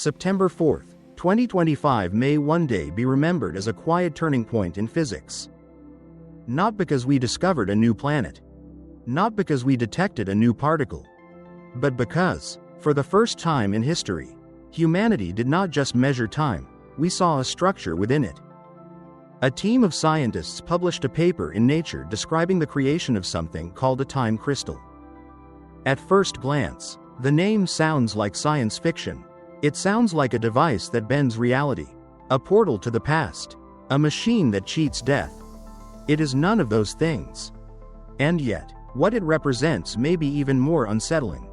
September 4, 2025 may one day be remembered as a quiet turning point in physics. Not because we discovered a new planet. Not because we detected a new particle. But because, for the first time in history, humanity did not just measure time, we saw a structure within it. A team of scientists published a paper in Nature describing the creation of something called a time crystal. At first glance, the name sounds like science fiction. It sounds like a device that bends reality, a portal to the past, a machine that cheats death. It is none of those things. And yet, what it represents may be even more unsettling.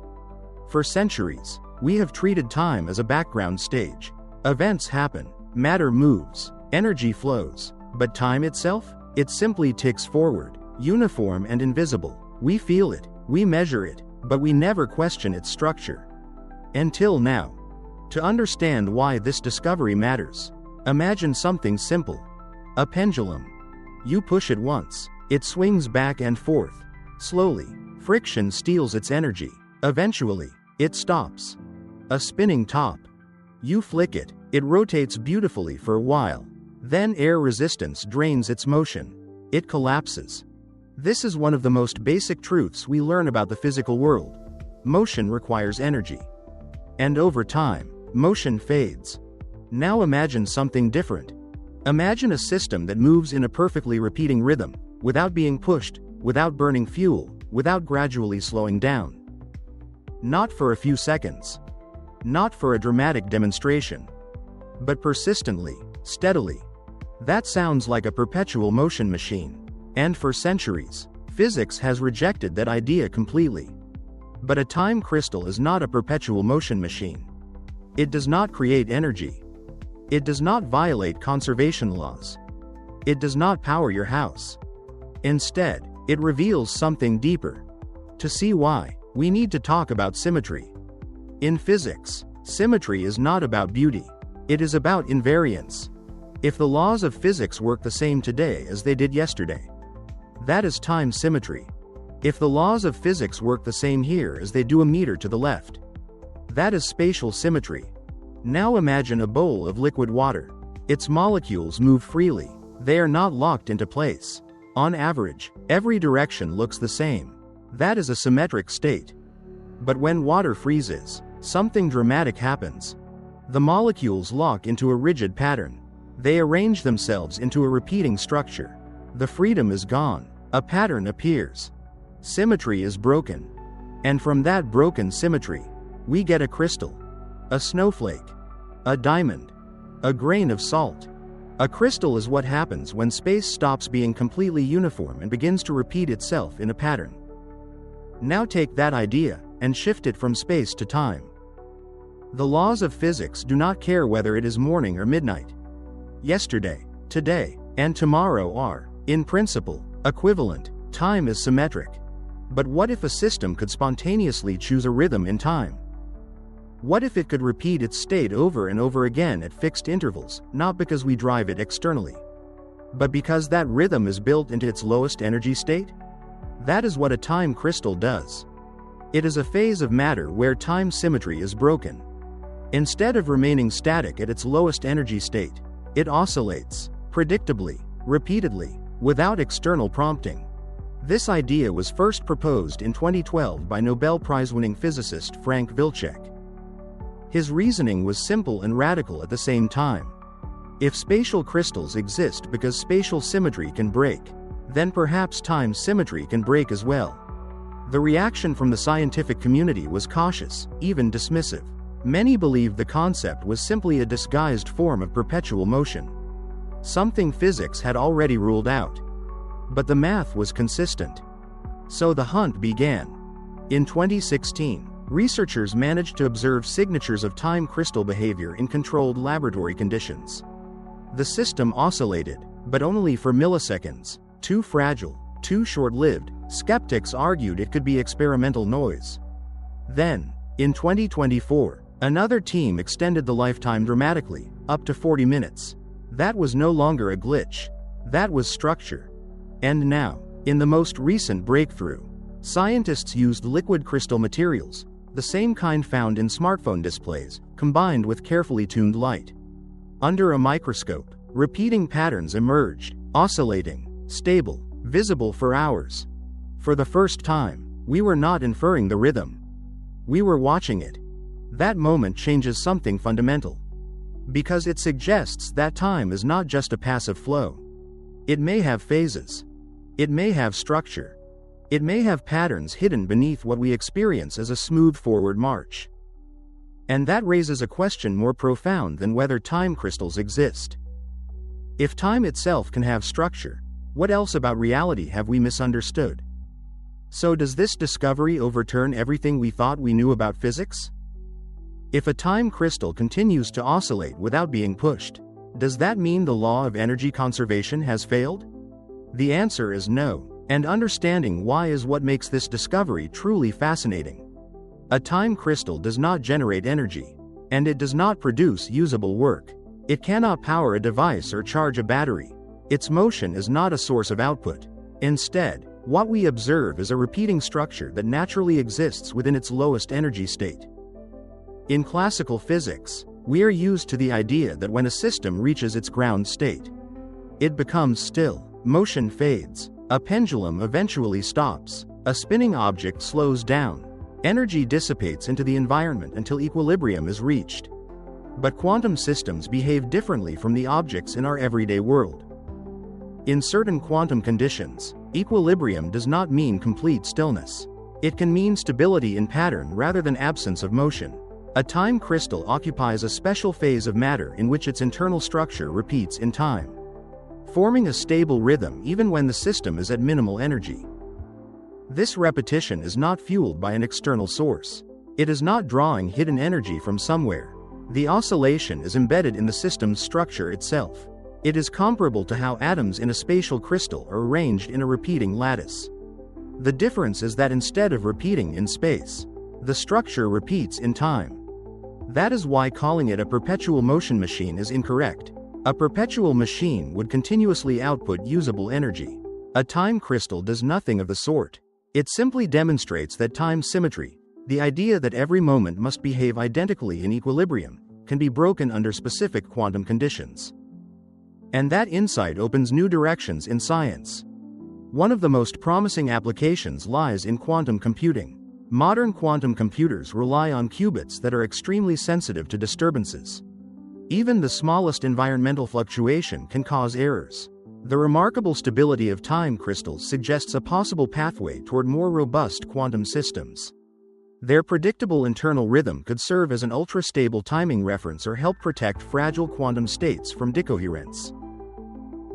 For centuries, we have treated time as a background stage. Events happen, matter moves, energy flows, but time itself? It simply ticks forward, uniform and invisible. We feel it, we measure it, but we never question its structure. Until now. To understand why this discovery matters, imagine something simple. A pendulum. You push it once, it swings back and forth. Slowly, friction steals its energy. Eventually, it stops. A spinning top. You flick it, it rotates beautifully for a while. Then air resistance drains its motion. It collapses. This is one of the most basic truths we learn about the physical world. Motion requires energy. And over time, motion fades. Now imagine something different. Imagine a system that moves in a perfectly repeating rhythm, without being pushed, without burning fuel, without gradually slowing down. Not for a few seconds. Not for a dramatic demonstration. But persistently, steadily. That sounds like a perpetual motion machine. And for centuries, physics has rejected that idea completely. But a time crystal is not a perpetual motion machine. It does not create energy. It does not violate conservation laws. It does not power your house. Instead, it reveals something deeper. To see why, we need to talk about symmetry. In physics, symmetry is not about beauty. It is about invariance. If the laws of physics work the same today as they did yesterday, that is time symmetry. If the laws of physics work the same here as they do a meter to the left, that is spatial symmetry. Now imagine a bowl of liquid water. Its molecules move freely. They are not locked into place. On average, every direction looks the same. That is a symmetric state. But when water freezes, something dramatic happens. The molecules lock into a rigid pattern. They arrange themselves into a repeating structure. The freedom is gone. A pattern appears. Symmetry is broken. And from that broken symmetry, we get a crystal, a snowflake, a diamond, a grain of salt. A crystal is what happens when space stops being completely uniform and begins to repeat itself in a pattern. Now take that idea and shift it from space to time. The laws of physics do not care whether it is morning or midnight. Yesterday, today, and tomorrow are, in principle, equivalent. Time is symmetric. But what if a system could spontaneously choose a rhythm in time? What if it could repeat its state over and over again at fixed intervals, not because we drive it externally, but because that rhythm is built into its lowest energy state? That is what a time crystal does. It is a phase of matter where time symmetry is broken. Instead of remaining static at its lowest energy state, it oscillates, predictably, repeatedly, without external prompting. This idea was first proposed in 2012 by Nobel Prize-winning physicist Frank Wilczek. His reasoning was simple and radical at the same time. If spatial crystals exist because spatial symmetry can break, then perhaps time symmetry can break as well. The reaction from the scientific community was cautious, even dismissive. Many believed the concept was simply a disguised form of perpetual motion, something physics had already ruled out. But the math was consistent. So the hunt began. In 2016, researchers managed to observe signatures of time crystal behavior in controlled laboratory conditions. The system oscillated, but only for milliseconds. Too fragile, too short-lived. Skeptics argued it could be experimental noise. Then, in 2024, another team extended the lifetime dramatically, up to 40 minutes. That was no longer a glitch. That was structure. And now, in the most recent breakthrough, scientists used liquid crystal materials, the same kind found in smartphone displays, combined with carefully tuned light. Under a microscope, repeating patterns emerged, oscillating, stable, visible for hours. For the first time, we were not inferring the rhythm. We were watching it. That moment changes something fundamental. Because it suggests that time is not just a passive flow. It may have phases. It may have structure. It may have patterns hidden beneath what we experience as a smooth forward march. And that raises a question more profound than whether time crystals exist. If time itself can have structure, what else about reality have we misunderstood? So does this discovery overturn everything we thought we knew about physics? If a time crystal continues to oscillate without being pushed, does that mean the law of energy conservation has failed? The answer is no, and understanding why is what makes this discovery truly fascinating. A time crystal does not generate energy, and it does not produce usable work. It cannot power a device or charge a battery. Its motion is not a source of output. Instead, what we observe is a repeating structure that naturally exists within its lowest energy state. In classical physics, we are used to the idea that when a system reaches its ground state, it becomes still, motion fades, a pendulum eventually stops, a spinning object slows down, energy dissipates into the environment until equilibrium is reached. But quantum systems behave differently from the objects in our everyday world. In certain quantum conditions, equilibrium does not mean complete stillness. It can mean stability in pattern rather than absence of motion. A time crystal occupies a special phase of matter in which its internal structure repeats in time, forming a stable rhythm even when the system is at minimal energy. This repetition is not fueled by an external source. It is not drawing hidden energy from somewhere. The oscillation is embedded in the system's structure itself. It is comparable to how atoms in a spatial crystal are arranged in a repeating lattice. The difference is that instead of repeating in space, the structure repeats in time. That is why calling it a perpetual motion machine is incorrect. A perpetual machine would continuously output usable energy. A time crystal does nothing of the sort. It simply demonstrates that time symmetry, the idea that every moment must behave identically in equilibrium, can be broken under specific quantum conditions. And that insight opens new directions in science. One of the most promising applications lies in quantum computing. Modern quantum computers rely on qubits that are extremely sensitive to disturbances. Even the smallest environmental fluctuation can cause errors. The remarkable stability of time crystals suggests a possible pathway toward more robust quantum systems. Their predictable internal rhythm could serve as an ultra-stable timing reference or help protect fragile quantum states from decoherence.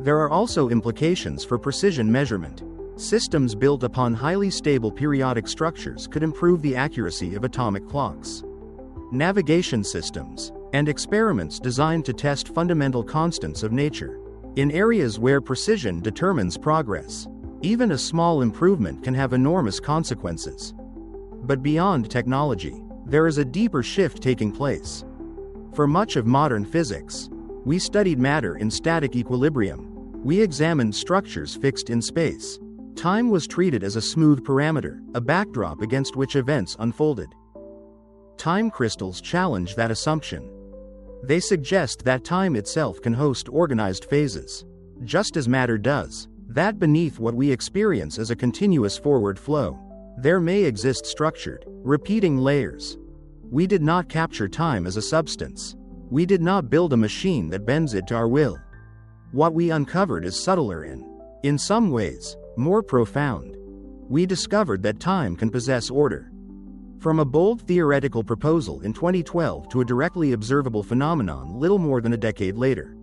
There are also implications for precision measurement. Systems built upon highly stable periodic structures could improve the accuracy of atomic clocks, navigation systems, and experiments designed to test fundamental constants of nature. In areas where precision determines progress, even a small improvement can have enormous consequences. But beyond technology, there is a deeper shift taking place. For much of modern physics, we studied matter in static equilibrium. We examined structures fixed in space. Time was treated as a smooth parameter, a backdrop against which events unfolded. Time crystals challenge that assumption. They suggest that time itself can host organized phases, just as matter does, that beneath what we experience as a continuous forward flow, there may exist structured, repeating layers. We did not capture time as a substance. We did not build a machine that bends it to our will. What we uncovered is subtler and, in some ways, more profound. We discovered that time can possess order. From a bold theoretical proposal in 2012 to a directly observable phenomenon little more than a decade later.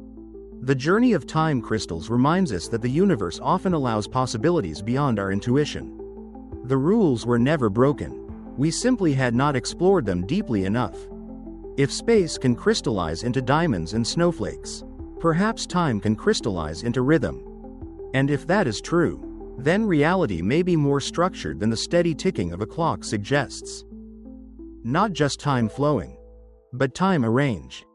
The journey of time crystals reminds us that the universe often allows possibilities beyond our intuition. The rules were never broken. We simply had not explored them deeply enough. If space can crystallize into diamonds and snowflakes, perhaps time can crystallize into rhythm. And if that is true, then reality may be more structured than the steady ticking of a clock suggests. Not just time flowing, but time arranged.